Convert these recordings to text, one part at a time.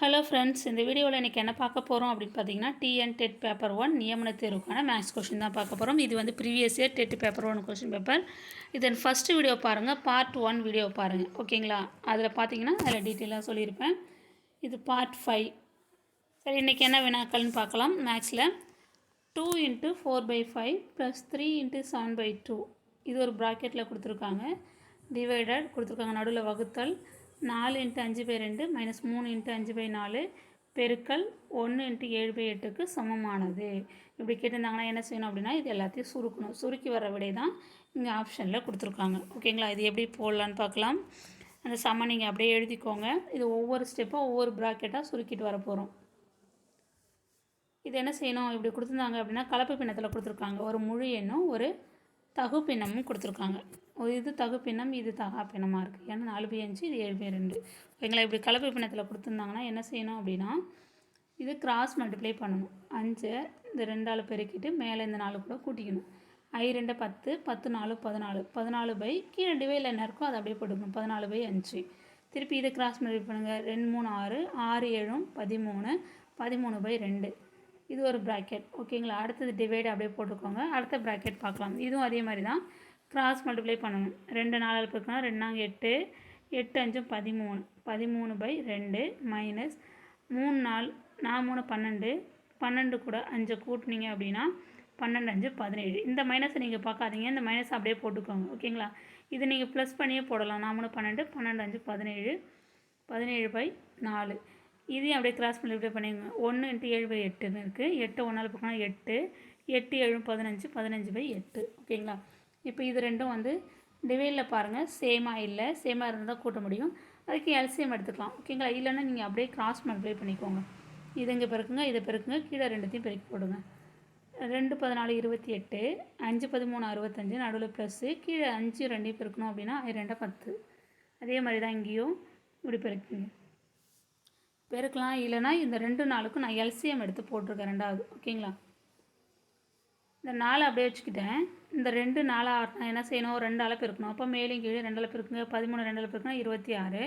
Hello friends, இந்த வீடியோவில் இன்றைக்கி என்ன பார்க்க போகிறோம் அப்படின்னு பார்த்தீங்கன்னா, டிஎன் டெட் பேப்பர் 1 நியமன தேர்வுக்கான மேக்ஸ் கொஷின் தான் பார்க்க போகிறோம். இது வந்து previous year dead paper 1 question paper. இதன் ஃபஸ்ட்டு வீடியோ பாருங்கள், பார்ட் 1 வீடியோ பாருங்கள், ஓகேங்களா? அதில் பார்த்தீங்கன்னா அதில் டீட்டெயிலாக சொல்லியிருப்பேன். இது பார்ட் 5. சரி, இன்றைக்கி என்ன வினாக்கள்னு பார்க்கலாம். மேக்ஸில் 2 × 4/5 + 3 × 7/2 இது ஒரு ப்ராக்கெட்டில் கொடுத்துருக்காங்க. டிவைடட் கொடுத்துருக்காங்க, நடுவில் வகுத்தல் 4 × 5/2 - 3 × 5/4 பெருக்கல் 1 × 7/8க்கு சமமானது. இப்படி கேட்டிருந்தாங்கன்னா என்ன செய்யணும் அப்படின்னா, இது எல்லாத்தையும் சுருக்கணும். சுருக்கி வர விடை தான் இங்கே ஆப்ஷனில் கொடுத்துருக்காங்க, ஓகேங்களா? இது எப்படி போடலான்னு பார்க்கலாம். அந்த சம நீங்கள் அப்படியே எழுதிக்கோங்க. இது ஒவ்வொரு ஸ்டெப்பாக ஒவ்வொரு ப்ராக்கெட்டாக சுருக்கிட்டு வர போகிறோம். இது என்ன செய்யணும், இப்படி கொடுத்துருந்தாங்க அப்படின்னா கலப்பு பின்னத்தில் கொடுத்துருக்காங்க. ஒரு முழு எண்ணும் ஒரு தகு பின்னமும் கொடுத்துருக்காங்க. இது தகு பின்னம், இது தகா பின்னமாக இருக்குது. ஏன்னா 4/5 இது 7/2, ஓகேங்களா? இப்படி கலப்பு பின்னத்தில் கொடுத்துருந்தாங்கன்னா என்ன செய்யணும் அப்படின்னா, இது கிராஸ் மல்டிப்ளை பண்ணணும். 5 இந்த 2ஆல் பெருக்கிட்டு மேலே இந்த 4 கூட கூட்டிக்கணும். 2 10, 10 4 14, 14 கீழே டிவைடில் என்ன இருக்கோ அதை அப்படியே போட்டுக்கணும். 14/5. திருப்பி இதை கிராஸ் மல்டிப்ளை பண்ணுங்கள். 2 3 6, 6 7 13, 13/2. இது ஒரு ப்ராக்கெட், ஓகேங்களா? அடுத்தது டிவைடு அப்படியே போட்டுக்கோங்க. அடுத்த ப்ராக்கெட் பார்க்கலாம். இதுவும் அதே மாதிரி தான் கிராஸ் மல்டிப்ளை பண்ணணும். 2 4 பெருக்கணும், 2 4 8, 8 5 13, 13/2 மைனஸ் 3 4 3 12, 12 கூட 5 கூட்டினீங்க அப்படின்னா 12 5 17. இந்த மைனஸை நீங்கள் பார்க்காதீங்க, இந்த மைனஸ் அப்படியே போட்டுக்கோங்க, ஓகேங்களா? இது நீங்கள் ப்ளஸ் பண்ணியே போடலாம். 4 3 12, 12 5 17, 17/4. இதையும் அப்படியே கிராஸ் மல்டிப்ளை பண்ணிக்கோங்க. 1 × 7/8ன்னு இருக்குது. 8 1ஆல் பெருக்கணும் 8, 8 7 15, 15/8, ஓகேங்களா? இப்போ இது ரெண்டும் வந்து டிவைடில் பாருங்கள் சேமாக இல்லை. சேமாக இருந்தால் தான் கூட்ட முடியும். அதுக்கு எல்சிஎம் எடுத்துக்கலாம், ஓகேங்களா? இல்லைன்னா நீங்கள் அப்படியே கிராஸ் மல்டிப்ளை பண்ணிக்கோங்க. இது இங்கே பெருக்குங்க, இதை பெருக்குங்க, கீழே ரெண்டுத்தையும் பெருக்கி போடுங்க. 2 14 28, 5 13 65, நடுவில் ப்ளஸ்ஸு, கீழே 5 2 பெருக்கணும் அப்படின்னா 2 10. அதே மாதிரி தான் இங்கேயும் இப்படி பெருக்குங்க, பெருக்கலாம். இல்லைனா இந்த 2 4க்கும் நான் எல்சிஎம் எடுத்து போட்டிருக்கேன், 2வது, ஓகேங்களா? இந்த 4 அப்படியே வச்சுக்கிட்டேன். இந்த 2 4 நான் என்ன செய்யணும், 2ஆல் பெருக்கணும். அப்போ மேலும் கீழே 2ஆல் பெருக்குங்க. 13 2ஆல் பெருக்குனா 26.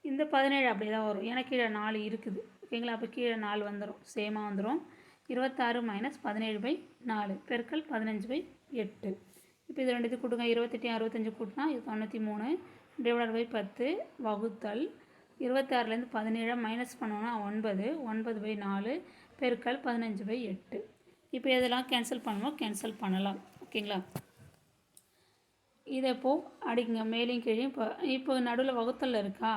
இந்த 17 அப்படியே தான் வரும், ஏன்னா கீழே 4 இருக்குது, ஓகேங்களா? அப்போ கீழே 4 வந்துடும், சேமாக வந்துடும். 26 - 17/4 பெருக்கல் 15/8. இப்போ இது 2 கூட்டுங்க. 28 65 கூட்டினா இது 93 / 10 வகுத்தல் 26லேருந்து 17 மைனஸ் பண்ணோன்னா 9, 9/4 பெருக்கல் 15/8. இப்போ இதெல்லாம் கேன்சல் பண்ணணும், கேன்சல் பண்ணலாம், ஓகேங்களா? இதை இப்போது அடிக்குங்க, மேலேயும் கீழே. இப்போ நடுவில் வகுத்தலில் இருக்கா,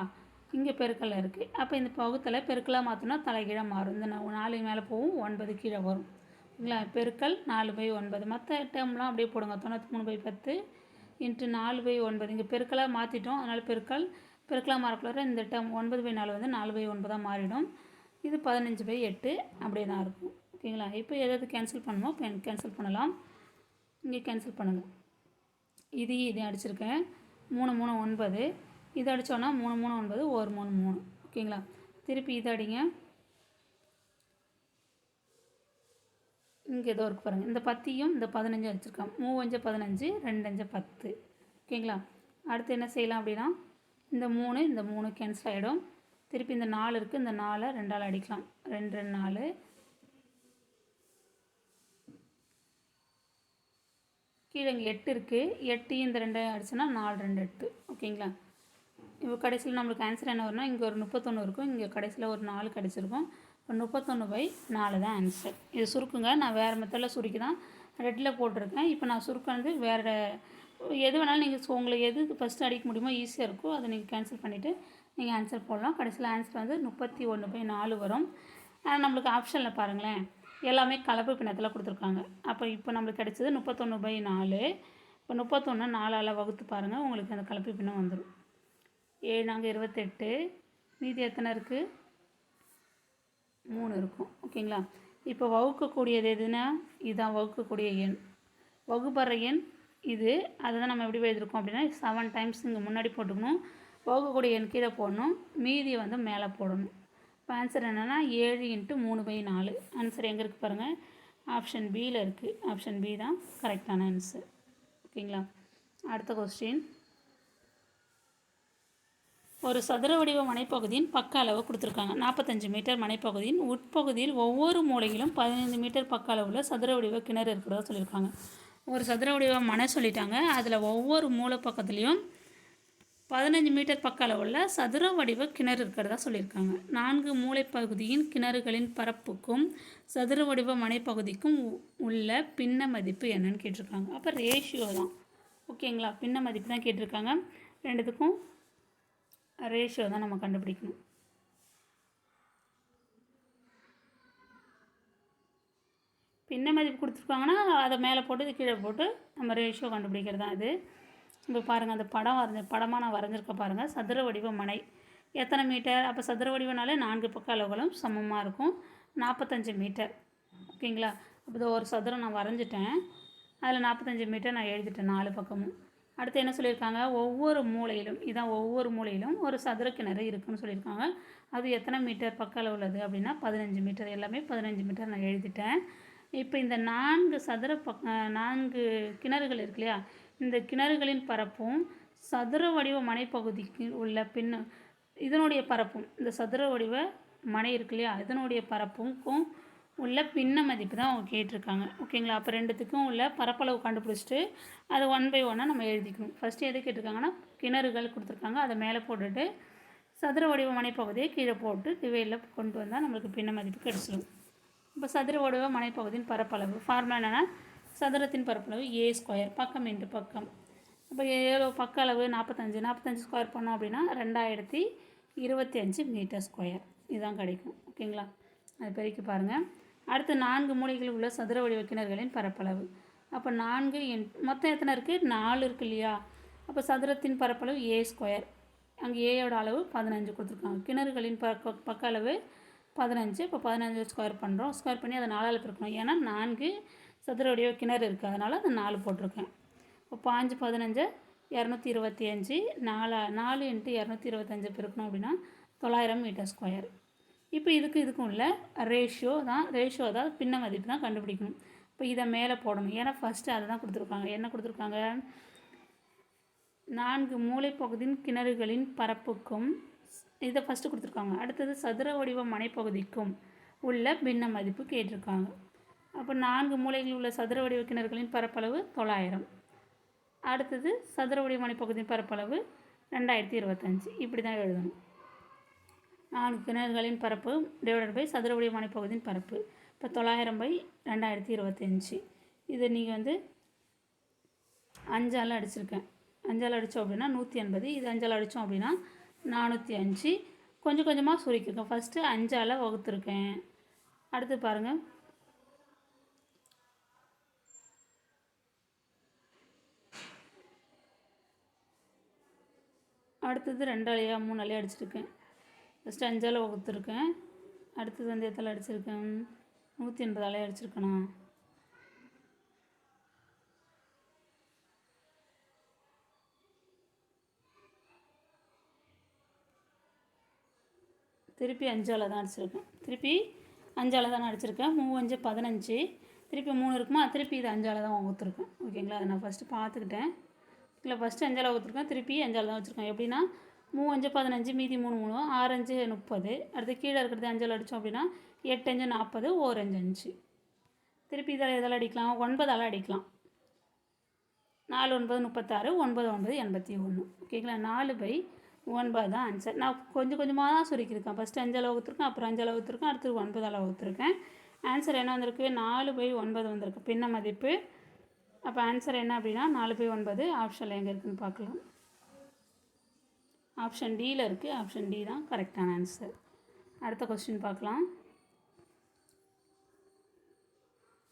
இங்கே பெருக்கலில் இருக்குது. அப்போ இந்த வகுத்தலை பெருக்கலாக மாற்றினா தலைகீழாக மாறும். இந்த 4 மேலே போகும், 9 கீழே வரும், ஓகேங்களா? பெருக்கல் 4/9. மற்ற டேர்ம்லாம் அப்படியே போடுங்க. 93/10 × 4/9. இங்கே பெருக்கலாக மாற்றிட்டோம், அதனால் பெருக்கலாம் மாறக்குள்ள இந்த டேர்ம் 9/4 வந்து 4/9 மாறிடும். இது 15/8 அப்படியே தான் இருக்கும், ஓகேங்களா? இப்போ எதாவது கேன்சல் பண்ணுமோ கேன்சல் பண்ணலாம். இங்கே கேன்சல் பண்ணுங்கள். இதையும் அடிச்சிருக்கேன். 3 3 9. இதை அடித்தோன்னா 3 3 9, 1 3 3, ஓகேங்களா? திருப்பி இதை அடிங்க. இங்கே ஏதோ இருக்கு பாருங்கள். இந்த 10யும் இந்த 15 அடிச்சிருக்கேன். 3 5 15, 2 5 10, ஓகேங்களா? அடுத்து என்ன செய்யலாம் அப்படின்னா, இந்த 3 கேன்சல் ஆகிடும். திருப்பி இந்த 4 இருக்குது, இந்த 4 2ஆல் அடிக்கலாம். 2 2 4. கீழே இங்கே 8 இருக்குது. 8யும் இந்த 2 அடிச்சோன்னா 4 2 8, ஓகேங்களா? இப்போ கடைசியில் நம்மளுக்கு ஆன்சர் என்ன வரும்னா, இங்கே ஒரு 31 இருக்கும், இங்கே கடைசியில் ஒரு 4 கிடச்சிருக்கும். இப்போ 31/4 தான் ஆன்சர். இது சுருக்குங்க. நான் வேறு மெத்தடில் சுருக்கி தான் ரெட்டில் போட்டிருக்கேன். இப்போ நான் சுருக்கினது வேறு எது வேணாலும் நீங்கள் உங்களுக்கு எது ஃபஸ்ட்டு அடிக்க முடியுமோ ஈஸியாக இருக்கோ அதை நீங்கள் கேன்சல் பண்ணிவிட்டு நீங்கள் ஆன்சர் போடலாம். கடைசியில் ஆன்சர் வந்து 31/4 வரும். ஆனால் நம்மளுக்கு ஆப்ஷனில் பாருங்களேன், எல்லாமே கலப்பு பின்னத்தில் கொடுத்துருக்காங்க. அப்போ இப்போ நம்மளுக்கு கிடைச்சது 31/4. இப்போ 31 4ஆல் வகுத்து பாருங்கள், உங்களுக்கு அந்த கலப்பு பின்னம் வந்துடும். 7 4 28. மீதி எத்தனை இருக்குது, 3 இருக்கும், ஓகேங்களா? இப்போ வகுக்கக்கூடியது எதுனா இதுதான் வகுக்கக்கூடிய எண். வகுப்பற எண் இது. அதை தான் நம்ம எப்படி எழுதியிருக்கோம் அப்படின்னா 7 டைம்ஸ் இங்கே முன்னாடி போட்டுக்கணும். வகுக்கக்கூடிய எண் கீழே போடணும், மீதியை வந்து மேலே போடணும். இப்போ ஆன்சர் என்னென்னா 7 × 3/4. ஆன்சர் எங்கே இருக்குது பாருங்கள், ஆப்ஷன் பியில் இருக்குது. ஆப்ஷன் பி தான் கரெக்டான ஆன்சர், ஓகேங்களா? அடுத்த கொஸ்டின். ஒரு சதுர வடிவ மனைப்பகுதியின் பக்க அளவு கொடுத்துருக்காங்க 45 மீட்டர். மனைப்பகுதியின் உட்பகுதியில் ஒவ்வொரு மூலையிலும் 15 மீட்டர் பக்க அளவுள்ள சதுர வடிவ கிணறு இருக்கிறதா சொல்லியிருக்காங்க. ஒரு சதுர வடிவ மனை சொல்லிட்டாங்க. அதில் ஒவ்வொரு மூலை பக்கத்துலேயும் 15 மீட்டர் பக்க அளவுள்ள சதுர வடிவ கிணறு இருக்கிறதா சொல்லியிருக்காங்க. 4 மூலை பகுதியின் கிணறுகளின் பரப்புக்கும் சதுர வடிவ மனைப்பகுதிக்கும் உள்ள பின்ன மதிப்பு என்னன்னு கேட்டிருக்காங்க. அப்போ ரேஷியோ தான். ஓகேங்களா, பின்ன மதிப்பு தான் கேட்டிருக்காங்க. ரெண்டுத்துக்கும் ரேஷியோ தான் நம்ம கண்டுபிடிக்கணும். பின்ன மதிப்பு கொடுத்துருக்காங்கன்னா அதை மேலே போட்டு இது கீழே போட்டு நம்ம ரேஷியோ கண்டுபிடிக்கிறது தான் இது. இப்போ பாருங்கள், அந்த படமாக நான் வரைஞ்சிருக்க பாருங்கள். சதுர வடிவ மனை எத்தனை மீட்டர்? அப்போ சதுர வடிவனாலே 4 பக்க அளவுகளும் சமமாக இருக்கும். 45 மீட்டர். ஓகேங்களா, அப்போ ஒரு சதுரம் நான் வரைஞ்சிட்டேன். அதில் 45 மீட்டர் நான் எழுதிட்டேன் 4 பக்கமும். அடுத்து என்ன சொல்லியிருக்காங்க? ஒவ்வொரு மூலையிலும், இதான் ஒவ்வொரு மூலையிலும் ஒரு சதுர கிணறு இருக்குதுன்னு சொல்லியிருக்காங்க. அது எத்தனை மீட்டர் பக்க அளவு உள்ளது அப்படின்னா 15 மீட்டர். எல்லாமே 15 மீட்டர் நான் எழுதிட்டேன். இப்போ இந்த 4 கிணறுகள் இருக்கு இல்லையா, இந்த கிணறுகளின் பரப்பும் சதுர வடிவ மனைப்பகுதிக்கு உள்ள இதனுடைய பரப்பும், இந்த சதுர வடிவ மனை இருக்கு இல்லையா, இதனுடைய பரப்புக்கும் உள்ள பின்ன மதிப்பு தான் அவங்க கேட்டிருக்காங்க. ஓகேங்களா, அப்போ ரெண்டுத்துக்கும் உள்ள பரப்பளவு கண்டுபிடிச்சிட்டு அது 1 by 1 நம்ம எழுதிக்கணும். ஃபஸ்ட்டு எது கேட்டிருக்காங்கன்னா கிணறுகள் கொடுத்துருக்காங்க, அதை மேலே போட்டுட்டு சதுர வடிவ மனைப்பகுதியை கீழே போட்டு டிவைடில் கொண்டு வந்தால் நம்மளுக்கு பின்ன மதிப்பு கிடச்சிடும். இப்போ சதுர வடிவ மனைப்பகுதியின் பரப்பளவு ஃபார்முலா என்னென்னா சதுரத்தின் பரப்பளவு A², பக்கம் இன்ட்டு பக்கம். இப்போ எவ்வளோ பக்க அளவு 45 ஸ்கொயர் பண்ணோம் அப்படின்னா 2025 மீட்டர் ஸ்கொயர் இதுதான் கிடைக்கும். ஓகேங்களா, அது பெருக்கி பாருங்கள். அடுத்து 4 மூலைகளில் உள்ள சதுர வடிவ கிணறுகளின் பரப்பளவு. அப்போ 4 மொத்தம் எத்தனை இருக்குது? 4 இருக்குது இல்லையா. அப்போ சதுரத்தின் பரப்பளவு A². அங்கே ஏயோட அளவு 15 கொடுத்துருக்காங்க. கிணறுகளின் பக்க அளவு 15. இப்போ 15 ஸ்கொயர் பண்ணுறோம். ஸ்கொயர் பண்ணி அதை 4ஆல் பெருக்கணும். ஏன்னா 4 சதுர வடிவ கிணறு இருக்குது, அதனால் அந்த 4 போட்டிருக்கேன். இப்போ 5 15 225. 4 × 225 பெருக்கணும் அப்படின்னா 900 மீட்டர் ஸ்கொயர். இப்போ இதுக்கும் உள்ள ரேஷியோ தான் பின்ன மதிப்பு தான் கண்டுபிடிக்கணும். இப்போ இதை மேலே போடணும். ஏன்னா ஃபஸ்ட்டு அதை தான் கொடுத்துருக்காங்க. என்ன கொடுத்துருக்காங்க? 4 மூலை பகுதியின் கிணறுகளின் பரப்புக்கும் இதை ஃபஸ்ட்டு கொடுத்துருக்காங்க. அடுத்தது சதுர வடிவ மனைப்பகுதிக்கும் உள்ள பின்ன மதிப்பு கேட்டிருக்காங்க. அப்போ 4 மூலைகளில் உள்ள சதுர வடிவ கிணறுகளின் பரப்பளவு 900. அடுத்தது சதுர வடிவ மனைப்பகுதியின் பரப்பளவு 2025. இப்படி தான் எழுதணும். 4 கிணறுகளின் பரப்பு டிவைடட் பை சதுர வடிவ மனைப்பகுதியின் பரப்பு. இப்போ 900 by 2025. இதை நீங்கள் 5ஆல் அடிச்சிருக்கேன். 5ஆல் அடித்தோம் அப்படின்னா 180. இது 5ஆல் அடித்தோம் அப்படின்னா 405. கொஞ்சம் கொஞ்சமாக சுருக்கிருக்கேன். ஃபஸ்ட்டு 5ஆல் வகுத்துருக்கேன். அடுத்து பாருங்கள், அடுத்தது 2ஆலையா 3ஆலையா அடிச்சிருக்கேன். ஃபஸ்ட்டு 5ஆல் வகுத்துருக்கேன். அடுத்தது எத்தனை அடிச்சிருக்கேன்? 180ஆலையா அடிச்சிருக்கேனா? திருப்பி 5ஆல் தான் அடிச்சிருக்கேன். 5ஆல் தான் அடிச்சிருக்கேன். 3 5 15. திருப்பி 3 இருக்குமா, திருப்பி இது 5ஆல் தான் வகுத்துருக்கேன். ஓகேங்களா, அதை நான் ஃபஸ்ட்டு பார்த்துக்கிட்டேன். இல்லை, ஃபஸ்ட்டு 5ஆல் வகுத்துருக்கேன், திருப்பி 5ஆல் தான் வச்சுருக்கேன். எப்படின்னா 3 5 15, மீதி 3 3, 6 5 30. அடுத்து கீழே இருக்கிறது 5ஆல் அடித்தோம் அப்படின்னா 8 5 40, 1 5 5. திருப்பி இதில் எதால் அடிக்கலாம்? 9ஆல் அடிக்கலாம். 4 9 36, 9 9 81. ஓகேங்களா, 4 by 9 தான் ஆன்சர். நான் கொஞ்சம் கொஞ்சமாக தான் சுருக்கியிருக்கேன். ஃபஸ்ட்டு 5ஆல் வகுத்துருக்கேன், அப்புறம் 5ஆல் வகுத்துருக்கேன், அடுத்து 9ஆல் வகுத்துருக்கேன். ஆன்சர் என்ன வந்திருக்கு? 4 by 9 வந்திருக்கு பின்ன மதிப்பு. அப்போ ஆன்சர் என்ன அப்படின்னா 4 by 9. ஆப்ஷனில் எங்கே இருக்குதுன்னு பார்க்கலாம். ஆப்ஷன் டியில் இருக்குது. ஆப்ஷன் டி தான் கரெக்டான ஆன்சர். அடுத்த கொஸ்டின் பார்க்கலாம்.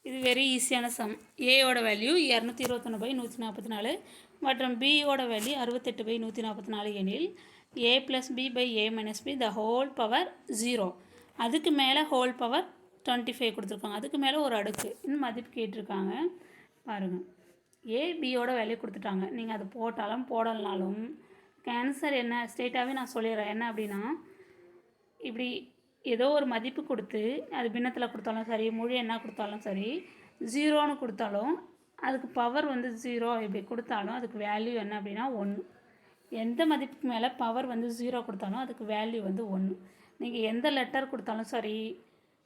இது வெரி ஈஸியான சம். ஏயோட வேல்யூ 221 by 144 மற்றும் பியோட வேல்யூ 68 by 144 எனில் a + b by a - b the whole power 0. அதுக்கு மேலே ஹோல் பவர் 25 கொடுத்துருக்காங்க. அதுக்கு மேலே ஒரு அடுக்கு இன்னும் மதிப்பு கேட்டிருக்காங்க. பாருங்கள், ஏ பியோட வேல்யூ கொடுத்துட்டாங்க. நீங்கள் அது போட்டாலும் போடலனாலும் ஆன்சர் என்ன ஸ்ட்ரெயிட்டாகவே நான் சொல்லிடுறேன். என்ன அப்படின்னா, இப்படி ஏதோ ஒரு மதிப்பு கொடுத்து அது பின்னத்தில் கொடுத்தாலும் சரி, முழு எண்ணா கொடுத்தாலும் சரி, 0ன்னு கொடுத்தாலும் அதுக்கு பவர் 0 இப்படி கொடுத்தாலும் அதுக்கு வேல்யூ என்ன அப்படின்னா 1. எந்த மதிப்புக்கு மேலே பவர் வந்து 0 கொடுத்தாலும் அதுக்கு வேல்யூ வந்து 1. நீங்கள் எந்த லெட்டர் கொடுத்தாலும் சரி,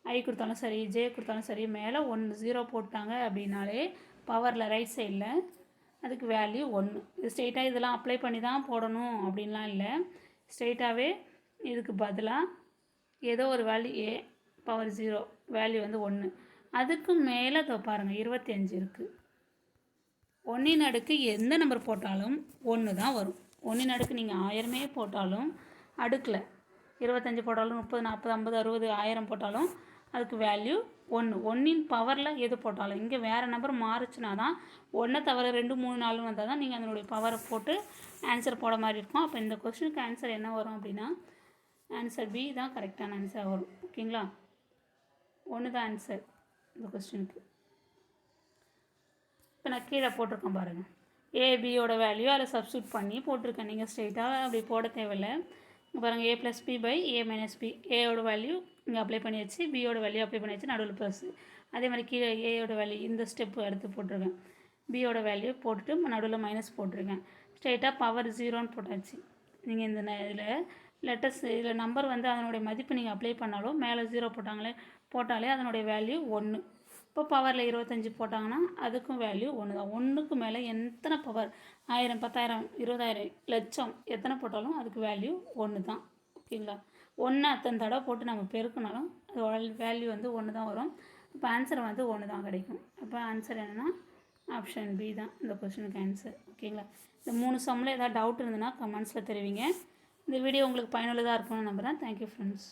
ஐ கொடுத்தாலும் சரி, ஜே கொடுத்தாலும் சரி, மேலே 1 0 போட்டாங்க அப்படின்னாலே பவரில் ரைட் சைடில் அதுக்கு வேல்யூ 1. இது ஸ்ட்ரெயிட்டாக இதெல்லாம் அப்ளை பண்ணி தான் போடணும் அப்படின்லாம் இல்லை. ஸ்ட்ரெயிட்டாகவே இதுக்கு பதிலாக ஏதோ ஒரு வேல்யூ ஏ பவர் 0 வேல்யூ வந்து 1. அதுக்கு மேலே பாருங்கள் 25 இருக்குது. 1 அடுக்கு எந்த நம்பர் போட்டாலும் 1 தான் வரும். 1 அடுக்கு நீங்கள் 1000மே போட்டாலும் அடுக்கில் 25 போட்டாலும் 30 40 50 60 1000 போட்டாலும் அதுக்கு வேல்யூ 1. 1 பவரில் எது போட்டாலும் இங்கே வேறு நம்பர் மாறுச்சுன்னா தான் 1 தவிர 2 3 4 வந்தால் தான் நீங்கள் அதனுடைய பவரை போட்டு ஆன்சர் போட மாதிரி இருக்கும். அப்போ இந்த கொஸ்டினுக்கு ஆன்சர் என்ன வரும் அப்படின்னா ஆன்சர் பி தான் கரெக்டான ஆன்சர் வரும். ஓகேங்களா? 1 தான் ஆன்சர் இந்த கொஸ்டினுக்கு. இப்போ நான் கீழே போட்டிருக்கேன் பாருங்கள். ஏபியோட வேல்யூ அதில் சப்ஸ்டியூட் பண்ணி போட்டிருக்கேன். நீங்கள் ஸ்ட்ரெயிட்டாக அப்படி போட தேவையில்லை. பாருங்கள் a + b / a - b. ஏயோட value இங்கே அப்ளை பண்ணியாச்சு, பியோட வேல்யூ அப்ளை பண்ணியாச்சு, நடுவில் ப்ளஸ். அதே மாதிரி கீழே ஏயோட வேல்யூ இந்த ஸ்டெப்பு எடுத்து போட்டிருக்கேன். பியோட வேல்யூ போட்டுட்டு நடுவில் மைனஸ் போட்டிருக்கேன். ஸ்ட்ரெயிட்டாக பவர் 0ன்னு போட்டாச்சு. நீங்கள் இந்த இதில் லெட்டர்ஸ் இதில் நம்பர் வந்து அதனுடைய மதிப்பு நீங்கள் அப்ளை பண்ணாலும் மேலே 0 போட்டாலே அதனுடைய வேல்யூ 1. இப்போ பவரில் 25 போட்டாங்கன்னா அதுக்கும் வேல்யூ 1 தான். 1க்கு மேலே எத்தனை பவர் 1000 10,000 20,000 லட்சம் எத்தனை போட்டாலும் அதுக்கு வேல்யூ 1 தான். ஓகேங்களா? 1 அத்தனை தடவை போட்டு நம்ம பெருக்கினாலும் அது வேல்யூ வந்து 1 தான் வரும். இப்போ ஆன்சர் வந்து 1 தான் கிடைக்கும். அப்போ ஆன்சர் என்னென்னா ஆப்ஷன் பி தான் இந்த கொஸ்டினுக்கு ஆன்சர். ஓகேங்களா? இந்த 3 சம்மில் ஏதாவது டவுட் இருந்ததுன்னா கமெண்ட்ஸில் தெரிவிங்க. இந்த வீடியோ உங்களுக்கு பயனுள்ளதாக இருக்கும்னு நம்புகிறேன். Thank you friends.